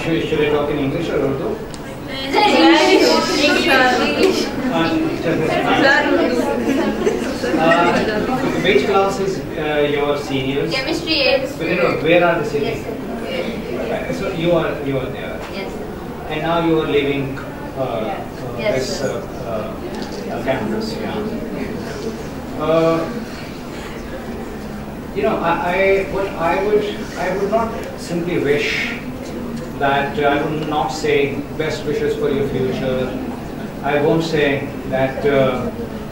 should I talk in English or Urdu? Which class is your seniors? Chemistry 8. Where are the seniors? So you are there. Yes. And now you are leaving Yes, this campus. Yeah. I would not simply wish that I would not say best wishes for your future. I won't say that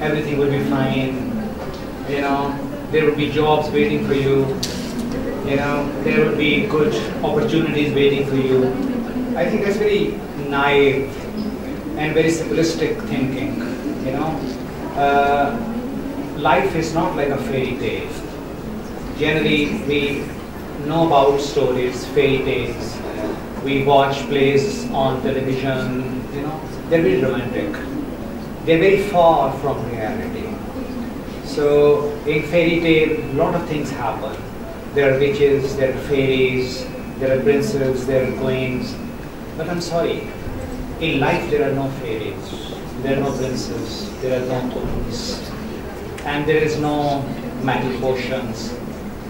everything will be fine. There will be jobs waiting for you. There will be good opportunities waiting for you. I think that's very naive and very simplistic thinking. Life is not like a fairy tale. Generally, we know about stories, fairy tales. We watch plays on television. They're very romantic. They're very far from reality. So, in fairy tale, a lot of things happen. There are witches, there are fairies, there are princes, there are queens. But I'm sorry, in life there are no fairies, there are no princes, there are no queens, and there is no magic potions.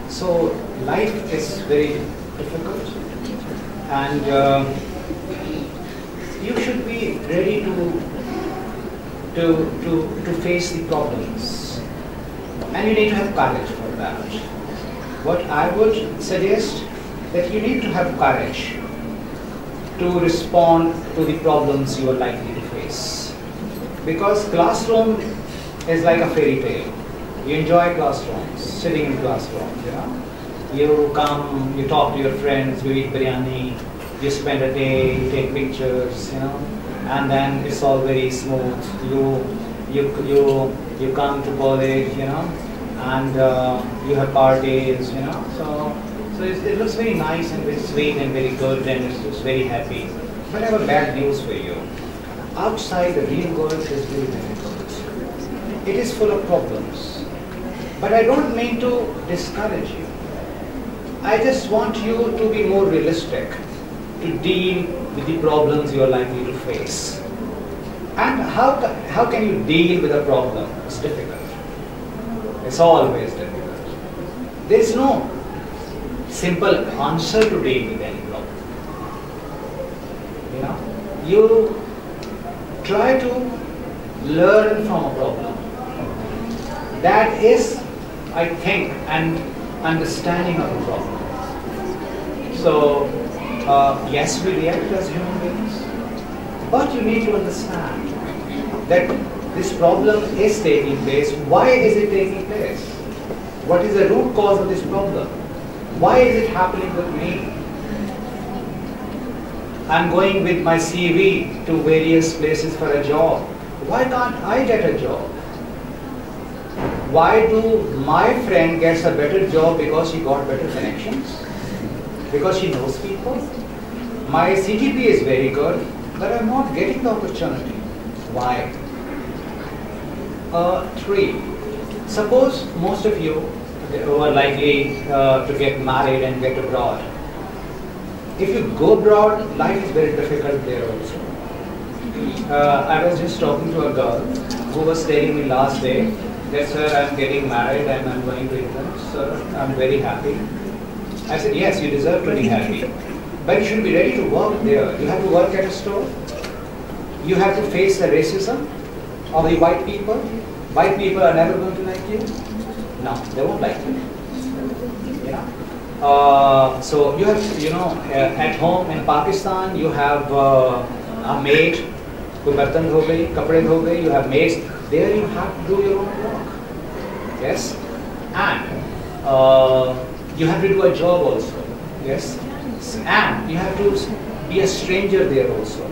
So life is very difficult, and you should be ready to face the problems, and you need to have courage for that. What I would suggest that you need to have courage to respond to the problems you are likely to face. Because classroom is like a fairy tale. You enjoy classrooms, sitting in classrooms, You come, you talk to your friends, you eat biryani, you spend a day, you take pictures, and then it's all very smooth. You come to college, and you have parties, So it looks very nice and very sweet and very good, and it's very happy. But I have a bad news for you. Outside, the real world is very difficult. It is full of problems. But I don't mean to discourage you. I just want you to be more realistic, to deal with the problems you are likely to face. And how can you deal with a problem? It's difficult. It's always difficult. There is no simple answer to deal with any problem. You try to learn from a problem. That is, I think, an understanding of the problem. So, yes, we react as human beings, but you need to understand that this problem is taking place. Why is it taking place? What is the root cause of this problem? Why is it happening with me? I'm going with my CV to various places for a job. Why can't I get a job? Why do my friend gets a better job because she got better connections? Because she knows people? My CGP is very good, but I'm not getting the opportunity. Why? 3. Suppose most of you who are likely to get married and get abroad. If you go abroad, life is very difficult there also. I was just talking to a girl who was telling me last day that, sir, I'm getting married and I'm going to England. Sir, I'm very happy. I said, yes, you deserve to be happy. But you should be ready to work there. You have to work at a store. You have to face the racism of the white people. White people are never going to like you. No, they won't like you. So you have, at home in Pakistan, you have a maid who bartan dho gayi, kapde dho gayi, you have maids. There you have to do your own work. Yes? And you have to do a job also. Yes? And you have to be a stranger there also.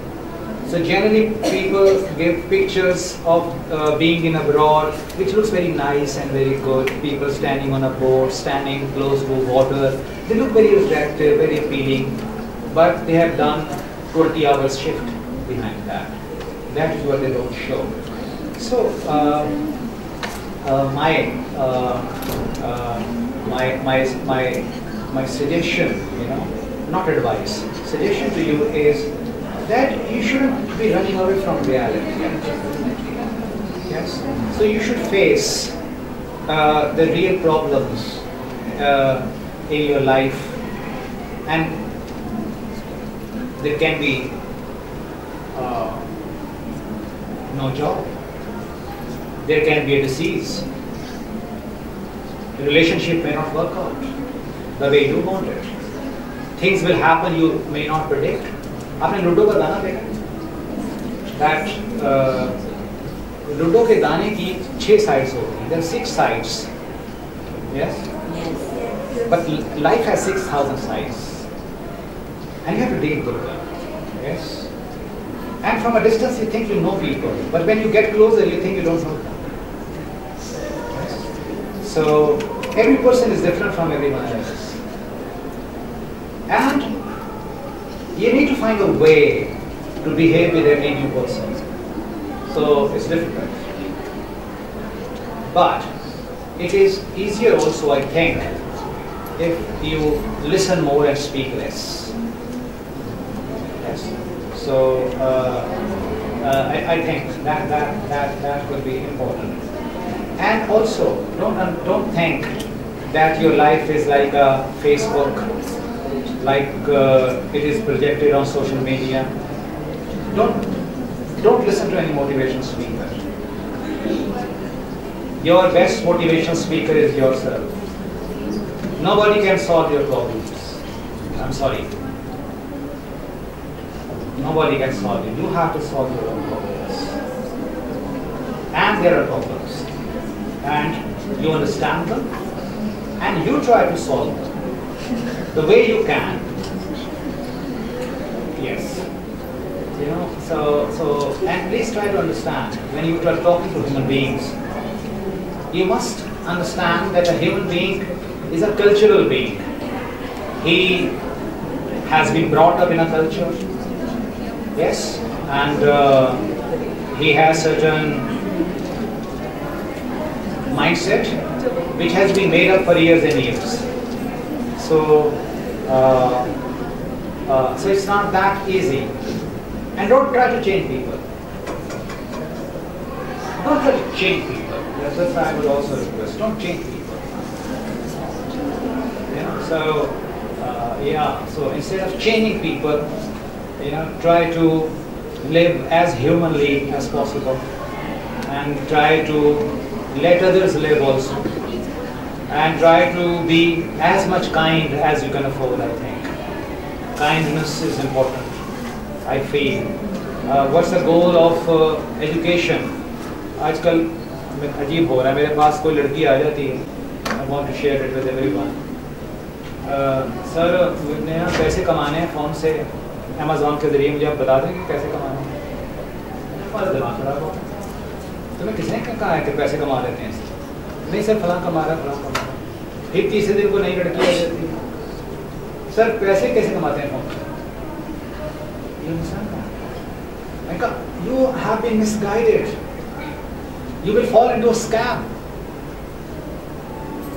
So generally people give pictures of being in abroad, which looks very nice and very good. People standing on a boat, standing close to water. They look very attractive, very appealing, but they have done 20 hours shift behind that. That is what they don't show. So my suggestion, not advice, suggestion to you is that you shouldn't be running away from reality. Yes? So you should face the real problems in your life, and there can be no job, there can be a disease, the relationship may not work out the way you want it, things will happen you may not predict. आपने ludo का दाना देखा? That ludo के दाने की 6 sides होती हैं. There are 6 sides. Yes? Yes. But life has 6,000 sides. And you have to deal with them. Yes? And from a distance you think you know people. But when you get closer you think you don't know them. Yes? So every person is different from everyone else. And you need to find a way to behave with every new person. So it's difficult. But it is easier also, I think, if you listen more and speak less. Yes. So I think that will be important. And also, don't think that your life is like a Facebook, like it is projected on social media. Don't listen to any motivational speaker. Your best motivational speaker is yourself. Nobody can solve your problems. I'm sorry. Nobody can solve it. You have to solve your own problems. And there are problems. And you understand them. And you try to solve them the way you can. Yes. You know, so and please try to understand, when you are talking to human beings, you must understand that a human being is a cultural being. He has been brought up in a culture, yes, and he has certain mindset which has been made up for years and years. So, so it's not that easy. And don't try to change people. Don't try to change people. That's what I would also request. Don't change people. You know, so yeah. So instead of changing people, you know, try to live as humanly as possible, and try to let others live also, and try to be as much kind as you can afford. I think kindness is important. I feel. What's the goal of education? आजकल अजीब हो रहा है. मेरे पास कोई लड़की आ जाती है. I want to share it with everyone. Sir मुझे ना पैसे कमाने हैं फ़ोन से, अमेज़ॉन के ज़रिए. मुझे आप बता देंगे कैसे कमाने हैं? हमारा दिमाग खराब हो. तुम्हें किसने कहा है कि पैसे कमा लेते हैं? नहीं सर, फलां कमा रहा है, फलां कमा रहा है. फिर तीसरे दिन को नई लड़की आ जाती है. सर पैसे कैसे कमाते हैं फ़ोन से? You have been misguided. You will fall into a scam.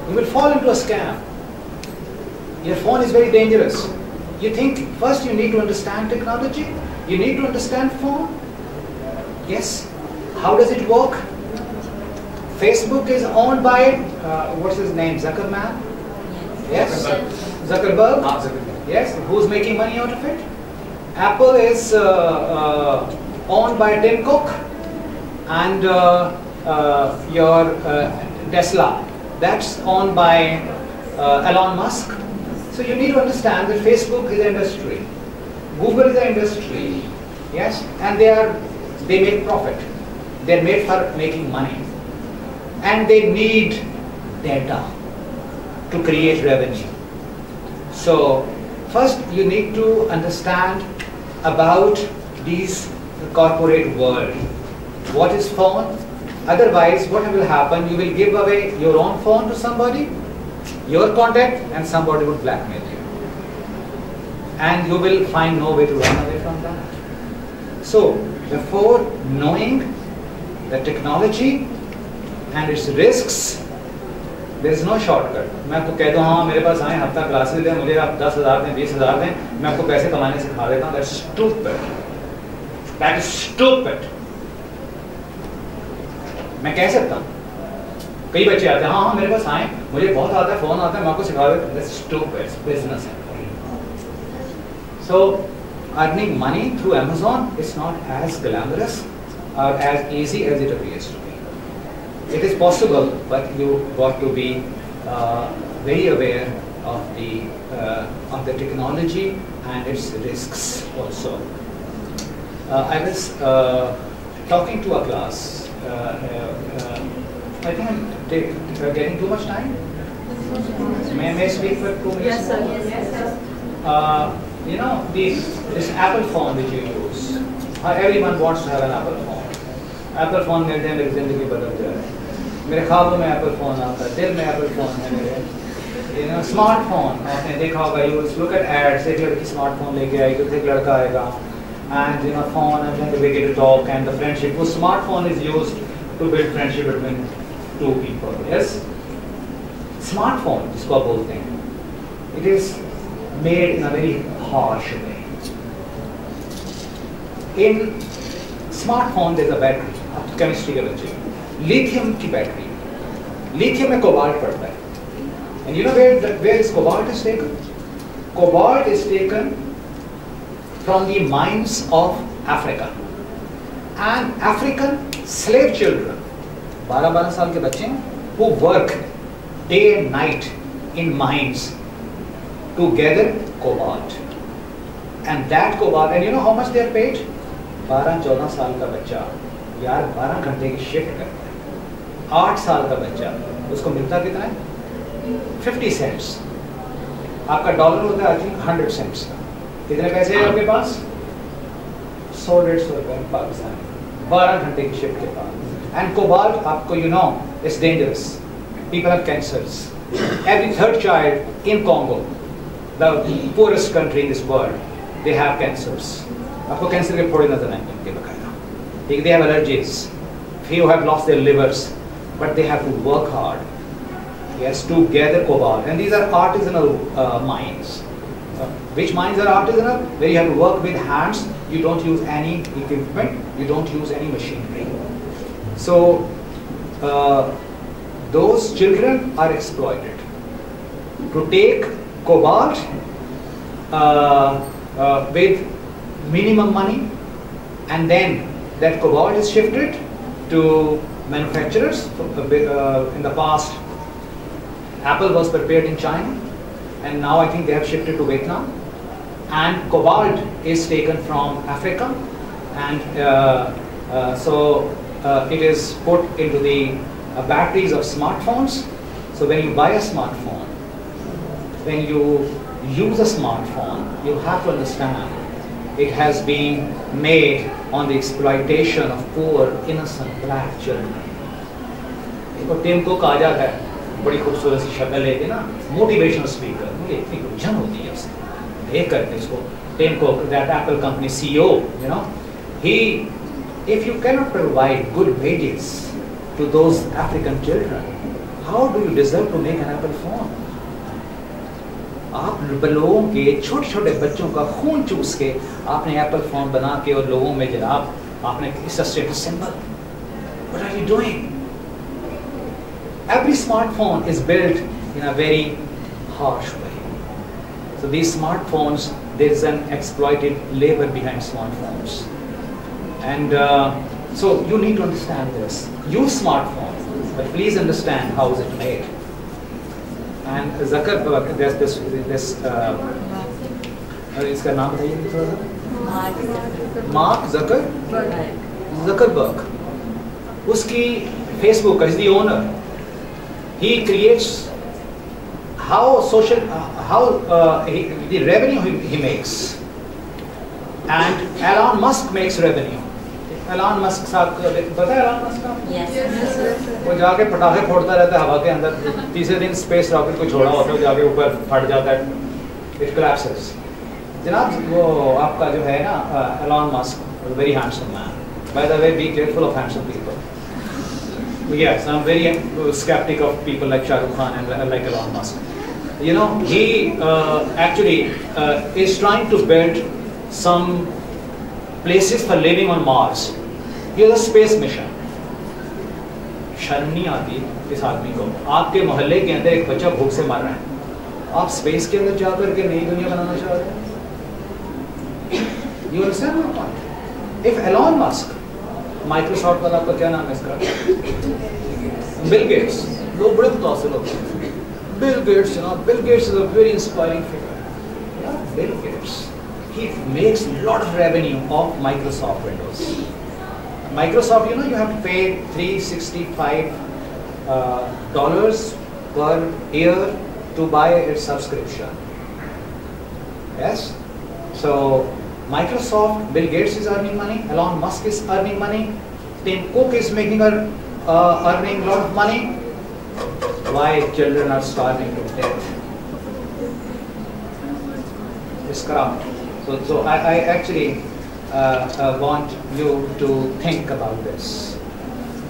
You will fall into a scam. Your phone is very dangerous. You think first you need to understand technology. You need to understand phone. Yes. How does it work? Facebook is owned by what's his name? Zuckerman. Yes. Zuckerberg. Yes. Who's making money out of it? Apple is owned by Tim Cook, and your Tesla, that's owned by Elon Musk. So you need to understand that Facebook is an industry, Google is an industry, yes, and they make profit. They're made for making money, and they need data to create revenue. So first you need to understand about these corporate world. What is phone? Otherwise, what will happen? You will give away your own phone to somebody, your contact, and somebody would blackmail you. And you will find no way to run away from that. So, before knowing the technology and its risks, There is no shortcut. मैं आपको कह दूँ हाँ मेरे पास आए हफ्ता classes दें, मुझे आप 10,000 दें, 20,000 दें, मैं आपको पैसे कमाने सिखा देता हूँ. That's stupid. That is stupid. मैं कह सकता हूँ. कई बच्चे आते हैं हाँ हाँ मेरे पास आए, मुझे बहुत आता है, फोन आता है, मैं आपको सिखा देता हूँ. That's stupid. It's business. So earning money through Amazon is not as glamorous or as easy as it appears to be. It is possible, but you got to be very aware of the technology and its risks also. I was talking to a class. I think I'm getting too much time. May I speak for 2 minutes? Yes, sir. Yes, sir. You know, this Apple phone which you use, everyone wants to have an Apple phone. Apple phone मिल जाए मेरी ज़िंदगी बदल जाए. मेरे ख्वाबों में Apple phone आता है, दिल में Apple phone है मेरे. You know, smartphone आपने देखा होगा, you look at ads, एक लड़की smartphone लेके आएगी, तो एक लड़का आएगा, and you know, phone and then they begin to talk and the friendship. वो smartphone is used to build friendship between two people. Yes, smartphone जिसको आप बोलते हैं, it is made in a very harsh way. In smartphone there is a battery. आप chemistry के बच्चे, lithium की battery. Lithium में cobalt पड़ता है. And you know where is cobalt is taken? Cobalt is taken from the mines of Africa. And African slave children, 12 साल के बच्चे who work day and night in mines to gather cobalt. And that cobalt, and you know how much they are paid? 12-14 साल का बच्चा यार 12 घंटे की shift करता है. 8 साल का बच्चा, उसको मिलता कितना है? 50 सेंट्स. आपका डॉलर होता है आई थिंक 100 सेंट्स. कितने पैसे हैं आपके पास? 100-150 रुपए पाकिस्तान. 12 घंटे की शिफ्ट के बाद. एंड कोबाल्ट आपको you know it's dangerous. People have cancers. Every third child in Congo, the poorest country in this world, they have cancers. आपको कैंसर के फोड़े नजर आएंगे उनके बकायदा. They have allergies. Few have lost their livers, but they have to work hard. Yes, to gather cobalt, and these are artisanal mines. Which mines are artisanal? Where you have to work with hands. You don't use any equipment. You don't use any machinery. So those children are exploited to take cobalt with minimum money, and then that cobalt is shifted to manufacturers. In the past, Apple was prepared in China, and now I think they have shifted to Vietnam. And cobalt is taken from Africa, and so it is put into the batteries of smartphones. So when you buy a smartphone, when you use a smartphone, you have to understand it has been made on the exploitation of poor, innocent black children. देखो team को कहा जाता है, बड़ी खूबसूरत सी शक्ल लेके ना, मोटिवेशनल स्पीकर, मुझे इतनी उलझन होती है उससे देख करके इसको. टीम को that Apple company CEO, you know, if you cannot provide good wages to those African children, how do you deserve to make an Apple phone? आप लोगों के छोटे छोटे बच्चों का खून चूस के आपने एप्पल फोन बना के और लोगों में जनाब आपने इस status symbol. What are you doing? Every smartphone is built in a very harsh way. So these smartphones, there is an exploited labor behind smartphones, and so you need to understand this. Use smartphones, but please understand how is it made. And Zuckerberg, there's this इसका नाम बताइए थोड़ा सा. Mark Zuckerberg. उसकी Facebook is the owner. He creates how the revenue he makes, and Elon Musk makes revenue. Elon Musk साहब पता है Elon Musk का? Yes. वो जाके पटाखे फोड़ता रहता है हवा के अंदर. तीसरे दिन स्पेस रॉकेट को छोड़ा होता है, जाके ऊपर फट जाता है, इट कोलैप्सेस. जनाब वो आपका जो है ना Elon Musk, very handsome man. By the way, be careful of handsome people. Yes, I'm very skeptic of people like Shah Rukh Khan and like Elon Musk. You know, he actually is trying to build some places for living on Mars. He has a space mission. शर्म नहीं आती इस आदमी को? आपके मोहल्ले के अंदर एक बच्चा भूख से मर रहा है, आप स्पेस के अंदर जाकर के नई दुनिया बनाना चाह रहे हैं? You understand my point? If Elon Musk, Microsoft वाला आपका क्या नाम है इसका? Bill Gates. लोग बड़े मुतासिर होते हैं. Bill Gates, you know, Bill Gates is a very inspiring figure. Yeah, Bill Gates. He makes a lot of revenue of Microsoft Windows. Microsoft, you know, you have to pay $365 per year to buy its subscription. Yes? So, Microsoft, Bill Gates is earning money, Elon Musk is earning money, Tim Cook is making earning a lot of money. Why children are starving to death? It's corrupt. So I actually want you to think about this.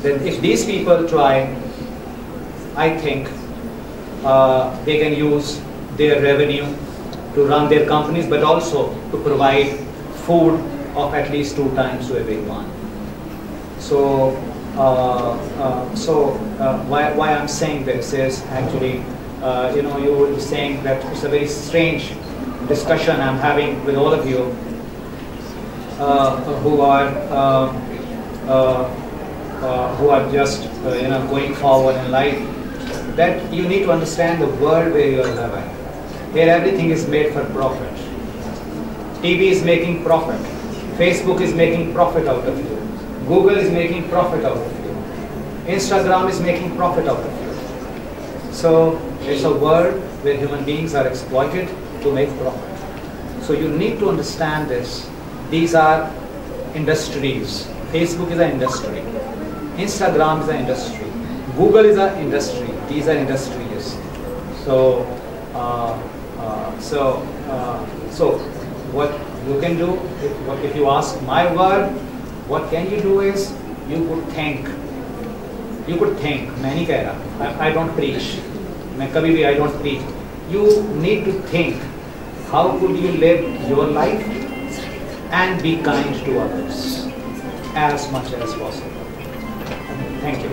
That if these people try, I think they can use their revenue to run their companies, but also to provide food of at least 2 times to everyone. So, why I'm saying this is actually, you know, you will be saying that it's a very strange discussion I'm having with all of you who are just you know, going forward in life. That you need to understand the world where you are living. Here everything is made for profit. TV is making profit. Facebook is making profit out of you. Google is making profit out of you. Instagram is making profit out of you. So it's a world where human beings are exploited to make profit. So you need to understand this. These are industries. Facebook is an industry. Instagram is an industry. Google is an industry. These are industries. So, so what you can do, if you ask my word, what can you do is, you could think. You could think. मैं नहीं कह रहा. I don't preach. मैं कभी भी I don't preach. You need to think. How could you live your life and be kind to others as much as possible? Thank you.